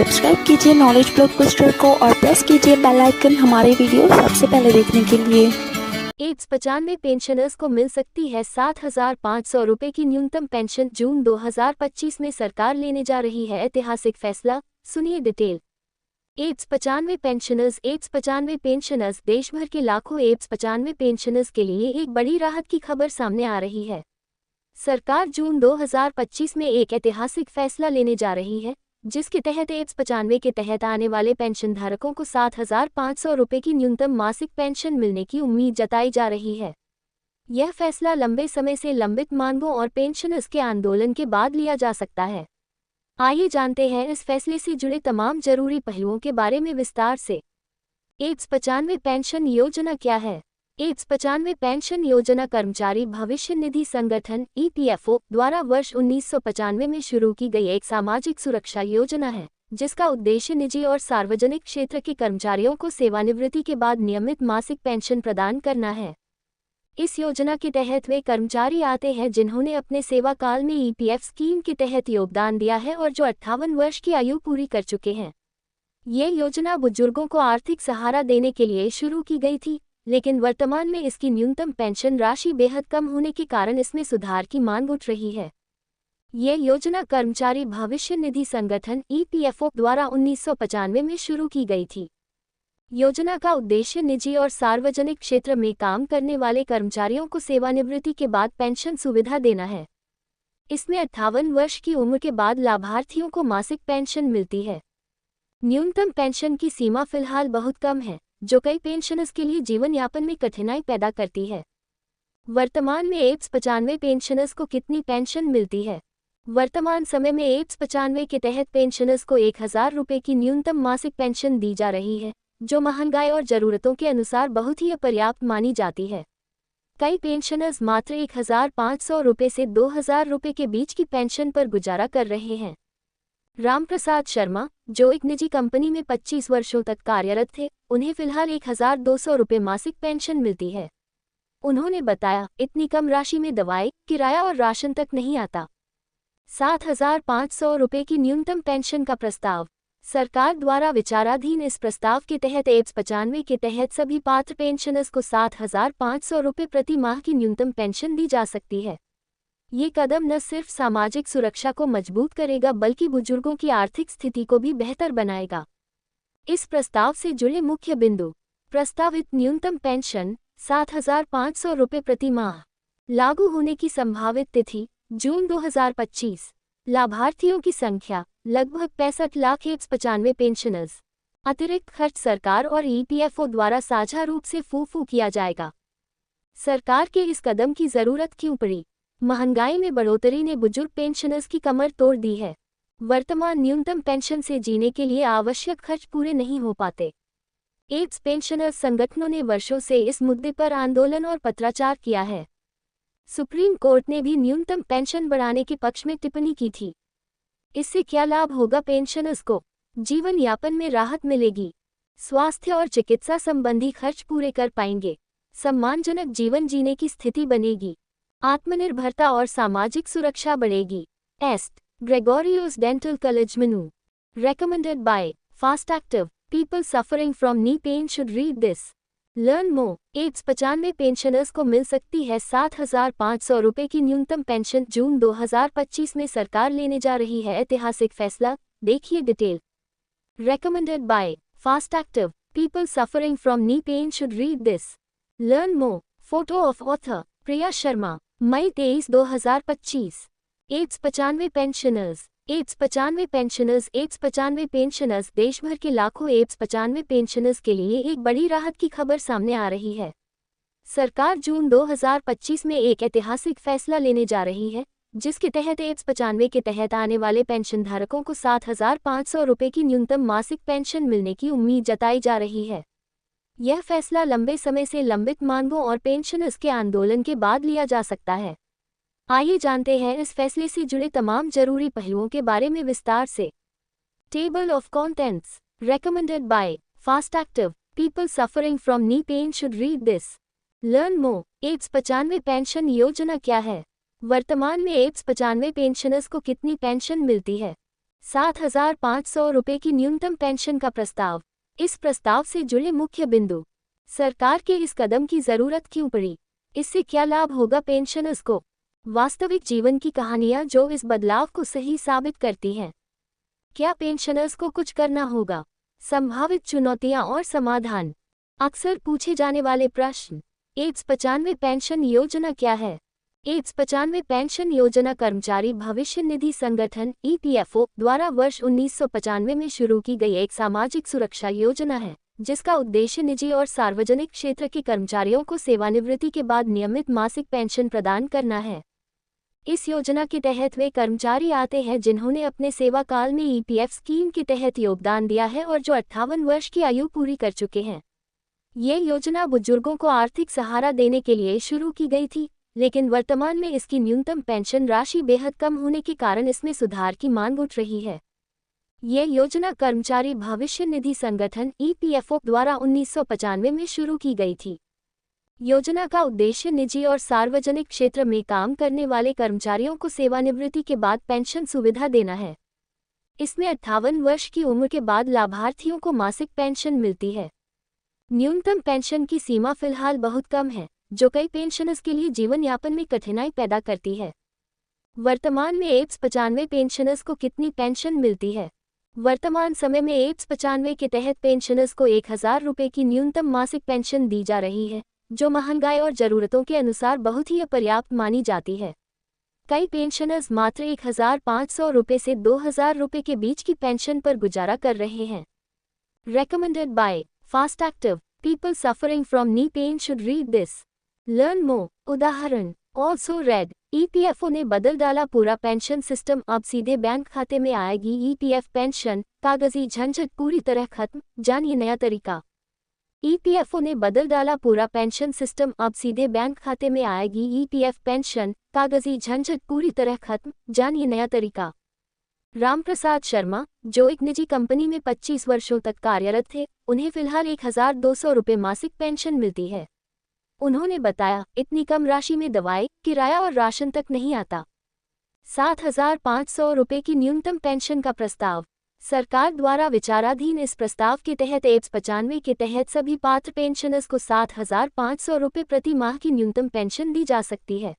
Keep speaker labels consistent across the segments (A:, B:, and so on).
A: Subscribe कीजिए knowledge blockbuster को और प्रेस कीजिए बेल आइकन हमारे वीडियो सबसे पहले देखने के लिए।
B: एड्स 95 पेंशनर्स को मिल सकती है 7,500 रुपये की न्यूनतम पेंशन। जून 2025 में सरकार लेने जा रही है ऐतिहासिक फैसला, सुनिए डिटेल। एड्स 95 पेंशनर्स देश भर के लाखों एड्स 95 पेंशनर्स के लिए एक बड़ी राहत की खबर सामने आ रही है। सरकार जून 2025 में एक ऐतिहासिक फैसला लेने जा रही है, जिसके तहत एड्स 95 के तहत आने वाले पेंशन धारकों को 7,500 रुपये की न्यूनतम मासिक पेंशन मिलने की उम्मीद जताई जा रही है। यह फैसला लंबे समय से लंबित मांगों और पेंशनर्स के आंदोलन के बाद लिया जा सकता है। आइए जानते हैं इस फैसले से जुड़े तमाम जरूरी पहलुओं के बारे में विस्तार से। एड्स 95 पेंशन योजना क्या है? एड्स 95 पेंशन योजना कर्मचारी भविष्य निधि संगठन (EPFO) द्वारा वर्ष 1995 में शुरू की गई एक सामाजिक सुरक्षा योजना है, जिसका उद्देश्य निजी और सार्वजनिक क्षेत्र के कर्मचारियों को सेवानिवृत्ति के बाद नियमित मासिक पेंशन प्रदान करना है। इस योजना के तहत वे कर्मचारी आते हैं जिन्होंने अपने सेवा काल में EPF स्कीम के तहत योगदान दिया है और जो 58 वर्ष की आयु पूरी कर चुके हैं। ये योजना बुजुर्गों को आर्थिक सहारा देने के लिए शुरू की गई थी, लेकिन वर्तमान में इसकी न्यूनतम पेंशन राशि बेहद कम होने के कारण इसमें सुधार की मांग उठ रही है। ये योजना कर्मचारी भविष्य निधि संगठन (EPFO) द्वारा 1995 में शुरू की गई थी। योजना का उद्देश्य निजी और सार्वजनिक क्षेत्र में काम करने वाले कर्मचारियों को सेवानिवृत्ति के बाद पेंशन सुविधा देना है। इसमें 58 वर्ष की उम्र के बाद लाभार्थियों को मासिक पेंशन मिलती है। न्यूनतम पेंशन की सीमा फिलहाल बहुत कम है, जो कई पेंशनर्स के लिए जीवन यापन में कठिनाई पैदा करती है। वर्तमान में एड्स 95 पेंशनर्स को कितनी पेंशन मिलती है? वर्तमान समय में एड्स 95 के तहत पेंशनर्स को 1,000 रुपये की न्यूनतम मासिक पेंशन दी जा रही है, जो महंगाई और ज़रूरतों के अनुसार बहुत ही अपर्याप्त मानी जाती है। कई पेंशनर्स मात्र 1,500 रुपये से 2,000 रुपये के बीच की पेंशन पर गुजारा कर रहे हैं। रामप्रसाद शर्मा, जो एक निजी कंपनी में 25 वर्षों तक कार्यरत थे, उन्हें फिलहाल 1,200 रुपये मासिक पेंशन मिलती है। उन्होंने बताया, इतनी कम राशि में दवाई, किराया और राशन तक नहीं आता। 7,500 रुपये की न्यूनतम पेंशन का प्रस्ताव। सरकार द्वारा विचाराधीन इस प्रस्ताव के तहत एड्स 95 के तहत सभी पात्र पेंशनर्स को 7,500 रुपये प्रति माह की न्यूनतम पेंशन दी जा सकती है। ये कदम न सिर्फ सामाजिक सुरक्षा को मजबूत करेगा बल्कि बुजुर्गों की आर्थिक स्थिति को भी बेहतर बनाएगा। इस प्रस्ताव से जुड़े मुख्य बिंदु। प्रस्तावित न्यूनतम पेंशन 7,500 रुपये प्रति माह। लागू होने की संभावित तिथि जून 2025। लाभार्थियों की संख्या लगभग 65 लाख एड्स 95 पेंशनर्स। अतिरिक्त खर्च सरकार और EPFO द्वारा साझा रूप से किया जाएगा। सरकार के इस कदम की जरूरत क्यों पड़ी? महंगाई में बढ़ोतरी ने बुजुर्ग पेंशनर्स की कमर तोड़ दी है। वर्तमान न्यूनतम पेंशन से जीने के लिए आवश्यक खर्च पूरे नहीं हो पाते। एड्स पेंशनर्स संगठनों ने वर्षों से इस मुद्दे पर आंदोलन और पत्राचार किया है। सुप्रीम कोर्ट ने भी न्यूनतम पेंशन बढ़ाने के पक्ष में टिप्पणी की थी। इससे क्या लाभ होगा पेंशनर्स को? जीवन यापन में राहत मिलेगी। स्वास्थ्य और चिकित्सा संबंधी खर्च पूरे कर पाएंगे। सम्मानजनक जीवन जीने की स्थिति बनेगी। आत्मनिर्भरता और सामाजिक सुरक्षा बढ़ेगी। एस्ट ग्रेगोरियोस डेंटल कॉलेज मनु। Recommended by Fast Active. People suffering from knee pain should read this. Learn more. EPS 95 pensioners को मिल सकती है 7,500 रुपये की न्यूनतम पेंशन। जून 2025 में सरकार लेने जा रही है ऐतिहासिक फैसला, देखिए detail. Recommended by Fast Active. People suffering from knee pain should read this. Learn more. Photo of author Priya Sharma. मई 23, 2025। EPS 95 pensioners. EPS 95 pensioners. EPS 95 pensioners देश भर के लाखों एड्स 95 पेंशनर्स के लिए एक बड़ी राहत की खबर सामने आ रही है। सरकार जून 2025 में एक ऐतिहासिक फैसला लेने जा रही है, जिसके तहत एड्स 95 के तहत आने वाले पेंशन धारकों को 7,500 रुपये की न्यूनतम मासिक पेंशन मिलने की उम्मीद जताई जा रही है। यह फैसला लंबे समय से लंबित मांगों और पेंशनर्स के आंदोलन के बाद लिया जा सकता है। आइए जानते हैं इस फैसले से जुड़े तमाम जरूरी पहलुओं के बारे में विस्तार से। Table of contents. Recommended by Fast Active. People suffering from knee pain should read this. Learn more. EPS 95 pension योजना क्या है? वर्तमान में एड्स 95 पेंशनर्स को कितनी पेंशन मिलती है? 7,500 रुपये की न्यूनतम पेंशन का प्रस्ताव। इस प्रस्ताव से जुड़े मुख्य बिंदु। सरकार के इस कदम की जरूरत क्यों पड़ी? इससे क्या लाभ होगा पेंशनर्स को? वास्तविक जीवन की कहानियां जो इस बदलाव को सही साबित करती हैं। क्या पेंशनर्स को कुछ करना होगा? संभावित चुनौतियां और समाधान। अक्सर पूछे जाने वाले प्रश्न। एप्स 95 पेंशन योजना क्या है? एप्स 95 पेंशन योजना कर्मचारी भविष्य निधि संगठन (ईपीएफओ) द्वारा वर्ष 1995 में शुरू की गई एक सामाजिक सुरक्षा योजना है, जिसका उद्देश्य निजी और सार्वजनिक क्षेत्र के कर्मचारियों को सेवानिवृत्ति के बाद नियमित मासिक पेंशन प्रदान करना है। इस योजना के तहत वे कर्मचारी आते हैं जिन्होंने अपने सेवा काल में ईपीएफ स्कीम के तहत योगदान दिया है और जो 58 वर्ष की आयु पूरी कर चुके हैं। ये योजना बुजुर्गों को आर्थिक सहारा देने के लिए शुरू की गई थी, लेकिन वर्तमान में इसकी न्यूनतम पेंशन राशि बेहद कम होने के कारण इसमें सुधार की मांग उठ रही है। ये योजना कर्मचारी भविष्य निधि संगठन (ईपीएफओ) द्वारा 1995 में शुरू की गई थी। योजना का उद्देश्य निजी और सार्वजनिक क्षेत्र में काम करने वाले कर्मचारियों को सेवानिवृत्ति के बाद पेंशन सुविधा देना है। इसमें 58 वर्ष की उम्र के बाद लाभार्थियों को मासिक पेंशन मिलती है। न्यूनतम पेंशन की सीमा फिलहाल बहुत कम है, जो कई पेंशनर्स के लिए जीवन यापन में कठिनाई पैदा करती है। वर्तमान में एप्स 95 पेंशनर्स को कितनी पेंशन मिलती है? वर्तमान समय में एप्स 95 के तहत पेंशनर्स को 1,000 रुपये की न्यूनतम मासिक पेंशन दी जा रही है, जो महंगाई और ज़रूरतों के अनुसार बहुत ही अपर्याप्त मानी जाती है। कई पेंशनर्स मात्र 1,500 रुपये से 2,000 रुपये के बीच की पेंशन पर गुजारा कर रहे हैं। Recommended by Fast Active. People suffering from knee pain should read this. Learn more. उदाहरण। Also read. ईपीएफओ ने बदल डाला पूरा पेंशन सिस्टम, अब सीधे बैंक खाते में आएगी ईपीएफ पेंशन, कागजी झंझट पूरी तरह खत्म, जानिए नया तरीका। ईपीएफओ ने बदल डाला पूरा पेंशन सिस्टम, अब सीधे बैंक खाते में आएगी ईपीएफ पेंशन, कागजी झंझट पूरी तरह खत्म, जानिए नया तरीका। रामप्रसाद शर्मा, जो एक निजी कंपनी में 25 वर्षों तक कार्यरत थे, उन्हें फिलहाल 1,200 रुपये मासिक पेंशन मिलती है। उन्होंने बताया, इतनी कम राशि में दवाई, किराया और राशन तक नहीं आता। 7,500 रुपये की न्यूनतम पेंशन का प्रस्ताव। सरकार द्वारा विचाराधीन इस प्रस्ताव के तहत एप्स 95 के तहत सभी पात्र पेंशनर्स को 7,500 रुपये प्रति माह की न्यूनतम पेंशन दी जा सकती है।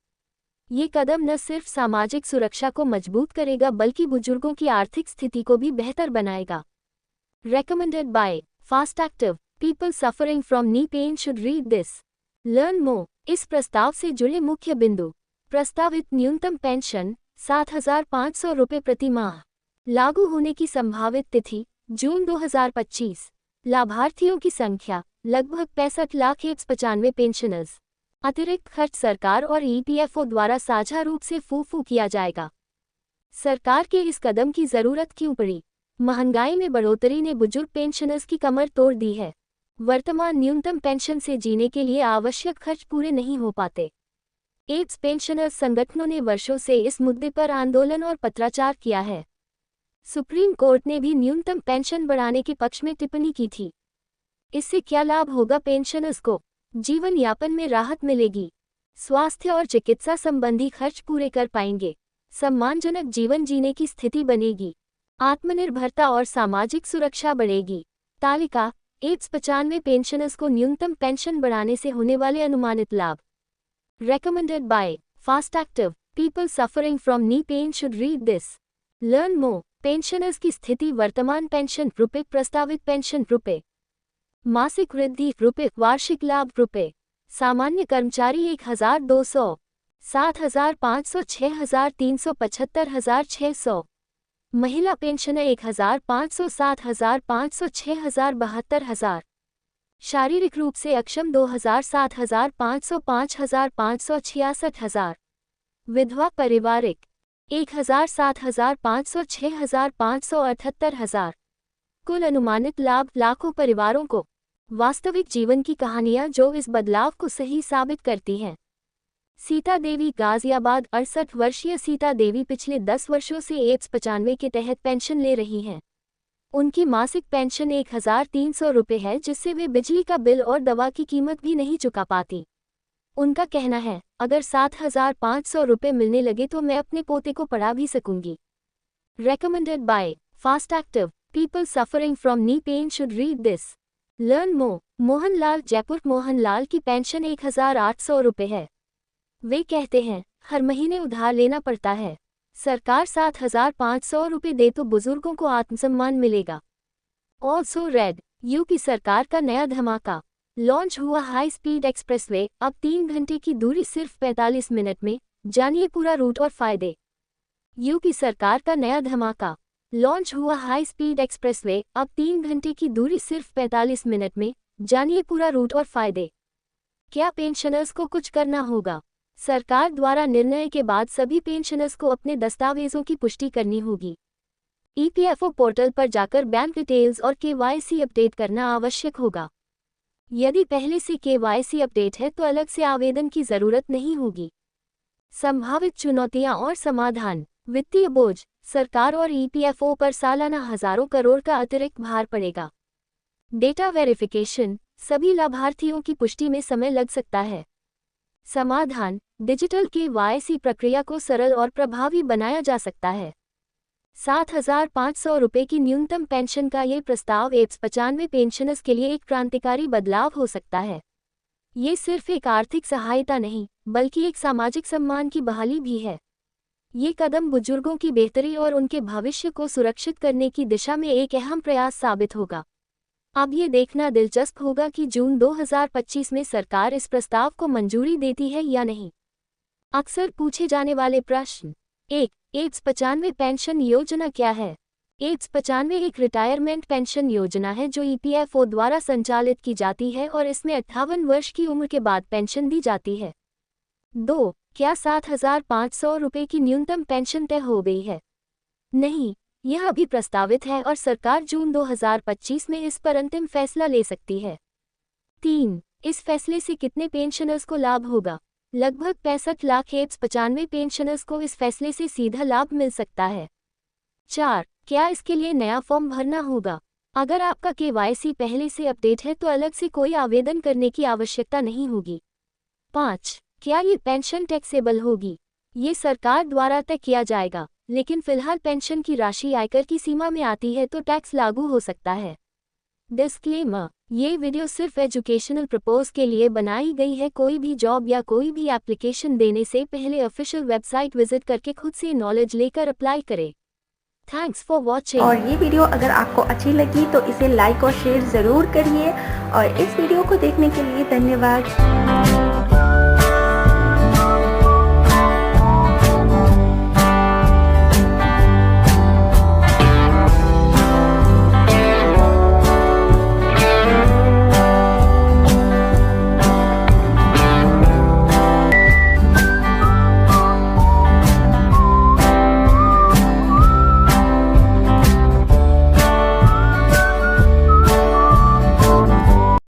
B: ये कदम न सिर्फ सामाजिक सुरक्षा को मजबूत करेगा बल्कि बुजुर्गों की आर्थिक स्थिति को भी बेहतर बनाएगा। Recommended by Fast Active. People suffering from knee pain should read this. Learn more. इस प्रस्ताव से जुड़े मुख्य बिंदु। प्रस्तावित न्यूनतम पेंशन 7,500 रुपये प्रति माह। लागू होने की संभावित तिथि जून 2025। लाभार्थियों की संख्या लगभग 65 लाख एप्स 95 पेंशनर्स। अतिरिक्त खर्च सरकार और ईपीएफओ द्वारा साझा रूप से फूफू किया जाएगा। सरकार के इस कदम की जरूरत क्यों पड़ी? महंगाई में बढ़ोतरी ने बुजुर्ग पेंशनर्स की कमर तोड़ दी है। वर्तमान न्यूनतम पेंशन से जीने के लिए आवश्यक खर्च पूरे नहीं हो पाते। एप्स पेंशनर्स संगठनों ने वर्षों से इस मुद्दे पर आंदोलन और पत्राचार किया है। सुप्रीम कोर्ट ने भी न्यूनतम पेंशन बढ़ाने के पक्ष में टिप्पणी की थी। इससे क्या लाभ होगा पेंशनर्स को? जीवन यापन में राहत मिलेगी। स्वास्थ्य और चिकित्सा संबंधी खर्च पूरे कर पाएंगे। सम्मानजनक जीवन जीने की स्थिति बनेगी। आत्मनिर्भरता और सामाजिक सुरक्षा बढ़ेगी। तालिका। एप्स 95 पेंशनर्स को न्यूनतम पेंशन बढ़ाने से होने वाले अनुमानित लाभ। Recommended by Fast Active. People suffering from knee pain should read this. Learn more. Pensioners की स्थिति वर्तमान पेंशन रुपये, प्रस्तावित पेंशन रुपये, मासिक वृद्धि रुपये, वार्षिक लाभ रुपये। सामान्य कर्मचारी 1,200, 7,500, 6,375, 1,600। महिला पेंशनर 1,500, 7,500, 6,072, 1,000। शारीरिक रूप से अक्षम 2,000, 7,500, 5,500, 66,000। विधवा परिवारिक 1,000, 7,500, 6,500, 78,000। कुल अनुमानित लाभ लाखों परिवारों को। वास्तविक जीवन की कहानियां जो इस बदलाव को सही साबित करती हैं। सीता देवी गाजियाबाद। 68 वर्षीय सीता देवी पिछले 10 वर्षों से एप्स 95 के तहत पेंशन ले रही हैं। उनकी मासिक पेंशन 1,300 रुपये है, जिससे वे बिजली का बिल और दवा की कीमत भी नहीं चुका पाती। उनका कहना है, अगर 7,500 रुपये मिलने लगे तो मैं अपने पोते को पढ़ा भी सकूंगी। Recommended by Fast Active. People suffering from knee pain should read this. Learn more. Mohanlal Jaipur Mohanlal की पेंशन 1,800 रुपये है। वे कहते हैं हर महीने उधार लेना पड़ता है। सरकार 7,500 रुपये दे तो बुजुर्गों को आत्मसम्मान मिलेगा। ऑल्सो रेड यूपी सरकार का नया धमाका। लॉन्च हुआ हाई स्पीड एक्सप्रेसवे, अब 3 घंटे की दूरी सिर्फ 45 मिनट में। जानिए पूरा रूट और फायदे। यूपी सरकार का नया धमाका। लॉन्च हुआ हाई स्पीड एक्सप्रेसवे, अब 3 घंटे की दूरी सिर्फ 45 मिनट में। जानिए पूरा रूट और फायदे। क्या पेंशनर्स को कुछ करना होगा? सरकार द्वारा निर्णय के बाद सभी पेंशनर्स को अपने दस्तावेजों की पुष्टि करनी होगी। ईपीएफओ पोर्टल पर जाकर बैंक डिटेल्स और केवाईसी अपडेट करना आवश्यक होगा। यदि पहले से केवाईसी अपडेट है तो अलग से आवेदन की जरूरत नहीं होगी। संभावित चुनौतियां और समाधान। वित्तीय बोझ। सरकार और ईपीएफओ पर सालाना हजारों करोड़ का अतिरिक्त भार पड़ेगा। Data verification. सभी लाभार्थियों की पुष्टि में समय लग सकता है। समाधान। डिजिटल केवाईसी प्रक्रिया को सरल और प्रभावी बनाया जा सकता है। 7,500 रुपये की न्यूनतम पेंशन का ये प्रस्ताव एप्स 95 पेंशनर्स के लिए एक क्रांतिकारी बदलाव हो सकता है। ये सिर्फ एक आर्थिक सहायता नहीं, बल्कि एक सामाजिक सम्मान की बहाली भी है। ये कदम बुजुर्गों की बेहतरी और उनके भविष्य को सुरक्षित करने की दिशा में एक अहम प्रयास साबित होगा। अब ये देखना दिलचस्प होगा कि जून 2025 में सरकार इस प्रस्ताव को मंजूरी देती है या नहीं। अक्सर पूछे जाने वाले प्रश्न। 1. एप्स 95 पेंशन योजना क्या है? एप्स 95 एक रिटायरमेंट पेंशन योजना है जो ईपीएफओ द्वारा संचालित की जाती है और इसमें 58 वर्ष की उम्र के बाद पेंशन दी जाती है। 2. क्या 7,500 रुपये की न्यूनतम पेंशन तय हो गई है? नहीं, यह अभी प्रस्तावित है और सरकार जून 2025 में इस पर अंतिम फैसला ले सकती है। 3. इस फैसले से कितने पेंशनर्स को लाभ होगा? लगभग 65 लाख एप्स 95 पेंशनर्स को इस फैसले से सीधा लाभ मिल सकता है। 4. क्या इसके लिए नया फॉर्म भरना होगा? अगर आपका केवाईसी पहले से अपडेट है तो अलग से कोई आवेदन करने की आवश्यकता नहीं होगी। 5. क्या ये पेंशन टैक्सेबल होगी? ये सरकार द्वारा तय किया जाएगा, लेकिन फिलहाल पेंशन की राशि आयकर की सीमा में आती है तो टैक्स लागू हो सकता है। डिस्क्लेमर। ये वीडियो सिर्फ एजुकेशनल पर्पस के लिए बनाई गई है। कोई भी जॉब या कोई भी एप्लीकेशन देने से पहले ऑफिशियल वेबसाइट विजिट करके खुद से नॉलेज लेकर अप्लाई करें। Thanks for watching.
A: और ये वीडियो अगर आपको अच्छी लगी तो इसे लाइक और शेयर ज़रूर करिए और इस वीडियो को देखने के लिए धन्यवाद।